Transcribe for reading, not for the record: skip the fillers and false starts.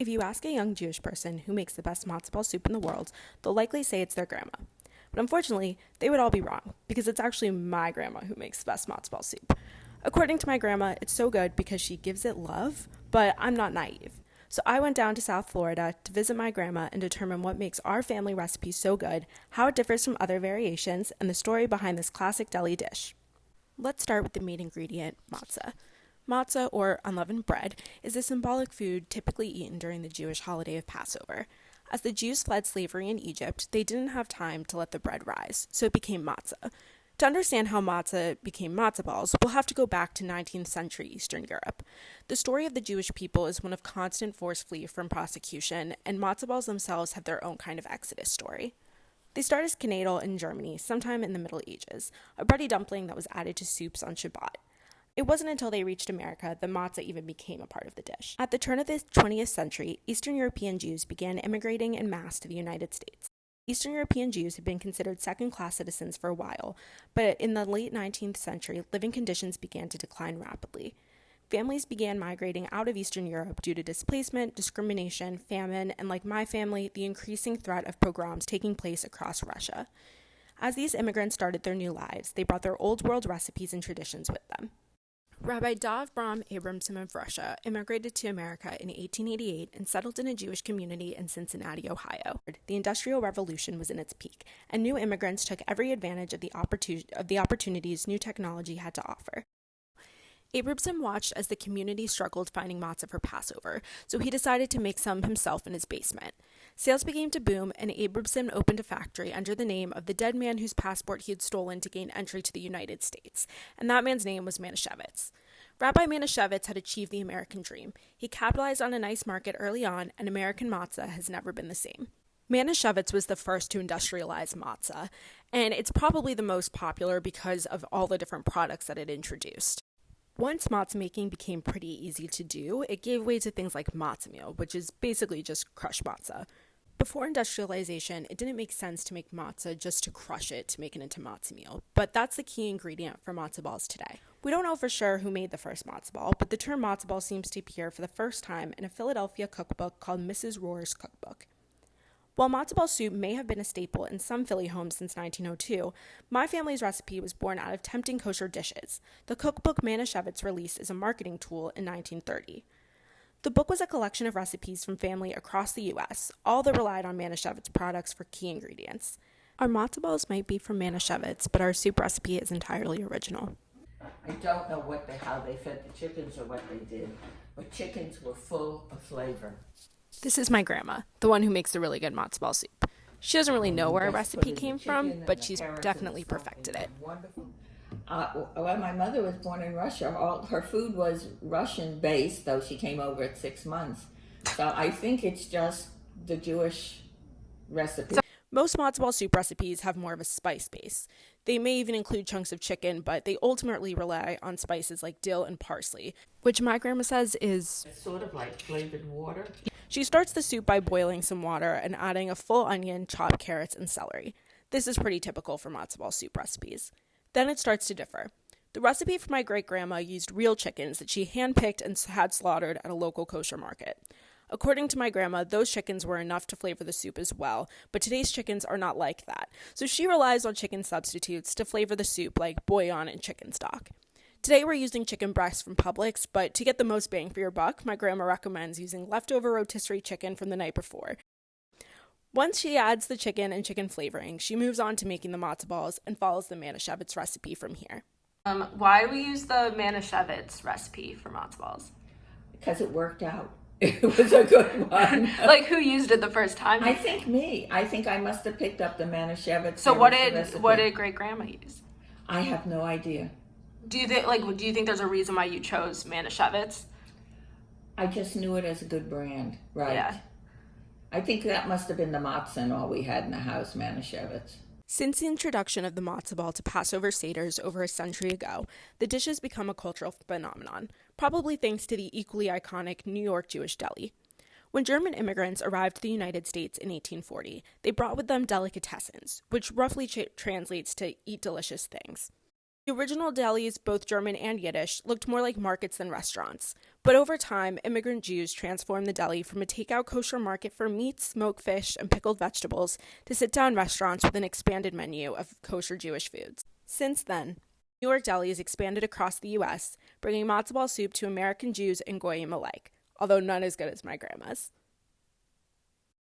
If you ask a young Jewish person who makes the best matzo ball soup in the world, they'll likely say it's their grandma. But unfortunately, they would all be wrong, because it's actually my grandma who makes the best matzo ball soup. According to my grandma, it's so good because she gives it love, but I'm not naive. So I went down to South Florida to visit my grandma and determine what makes our family recipe so good, how it differs from other variations, and the story behind this classic deli dish. Let's start with the main ingredient, matzah. Matzah, or unleavened bread, is a symbolic food typically eaten during the Jewish holiday of Passover. As the Jews fled slavery in Egypt, they didn't have time to let the bread rise, so it became matzah. To understand how matzah became matzah balls, we'll have to go back to 19th century Eastern Europe. The story of the Jewish people is one of constant forced flee from persecution, and matzah balls themselves have their own kind of exodus story. They start as knädel in Germany sometime in the Middle Ages, a bready dumpling that was added to soups on Shabbat. It wasn't until they reached America that matzah even became a part of the dish. At the turn of the 20th century, Eastern European Jews began immigrating en masse to the United States. Eastern European Jews had been considered second-class citizens for a while, but in the late 19th century, living conditions began to decline rapidly. Families began migrating out of Eastern Europe due to displacement, discrimination, famine, and like my family, the increasing threat of pogroms taking place across Russia. As these immigrants started their new lives, they brought their old world recipes and traditions with them. Rabbi Dov Bram Abramson of Russia immigrated to America in 1888 and settled in a Jewish community in Cincinnati, Ohio. The Industrial Revolution was in its peak, and new immigrants took every advantage of the opportunities new technology had to offer. Abramson watched as the community struggled finding matzah for Passover, so he decided to make some himself in his basement. Sales began to boom, and Abramson opened a factory under the name of the dead man whose passport he had stolen to gain entry to the United States, and that man's name was Manischewitz. Rabbi Manischewitz had achieved the American dream. He capitalized on a nice market early on, and American matzah has never been the same. Manischewitz was the first to industrialize matzah, and it's probably the most popular because of all the different products that it introduced. Once matzah making became pretty easy to do, it gave way to things like matzah meal, which is basically just crushed matzah. Before industrialization, it didn't make sense to make matzah just to crush it to make it into matzah meal, but that's the key ingredient for matzah balls today. We don't know for sure who made the first matzah ball, but the term matzah ball seems to appear for the first time in a Philadelphia cookbook called Mrs. Rohr's Cookbook. While matzo ball soup may have been a staple in some Philly homes since 1902, my family's recipe was born out of tempting kosher dishes. The cookbook Manischewitz released as a marketing tool in 1930. The book was a collection of recipes from family across the U.S., all that relied on Manischewitz products for key ingredients. Our matzo balls might be from Manischewitz, but our soup recipe is entirely original. I don't know how they fed the chickens or what they did, but chickens were full of flavor. This is my grandma, the one who makes the really good matzo ball soup. She doesn't really know where a recipe came from, but she's definitely perfected it. Wonderful. Well, my mother was born in Russia. All her food was Russian-based, though she came over at 6 months. So I think it's just the Jewish recipe. Most matzo ball soup recipes have more of a spice base. They may even include chunks of chicken, but they ultimately rely on spices like dill and parsley, which my grandma says is It's sort of like flavored water. She starts the soup by boiling some water and adding a full onion, chopped carrots, and celery. This is pretty typical for matzo ball soup recipes. Then it starts to differ. The recipe for my great-grandma used real chickens that she hand-picked and had slaughtered at a local kosher market. According to my grandma, those chickens were enough to flavor the soup as well, but today's chickens are not like that, so she relies on chicken substitutes to flavor the soup like bouillon and chicken stock. Today we're using chicken breasts from Publix, but to get the most bang for your buck, my grandma recommends using leftover rotisserie chicken from the night before. Once she adds the chicken and chicken flavoring, she moves on to making the matzo balls and follows the Manischewitz recipe from here. Why do we use the Manischewitz recipe for matzo balls? Because it worked out. It was a good one. Like, who used it the first time? I think me. I think I must have picked up the Manischewitz. So what did great grandma use? I have no idea. Do you think there's a reason why you chose Manischewitz? I just knew it as a good brand, right? Yeah. I think that must have been the matzah and all we had in the house, Manischewitz. Since the introduction of the matzo ball to Passover seders over a century ago, the dish has become a cultural phenomenon, probably thanks to the equally iconic New York Jewish deli. When German immigrants arrived to the United States in 1840, they brought with them delicatessens, which roughly translates to eat delicious things. The original delis, both German and Yiddish, looked more like markets than restaurants. But over time, immigrant Jews transformed the deli from a takeout kosher market for meat, smoked fish, and pickled vegetables to sit-down restaurants with an expanded menu of kosher Jewish foods. Since then, New York Deli has expanded across the U.S., bringing matzo ball soup to American Jews and goyim alike, although none as good as my grandma's.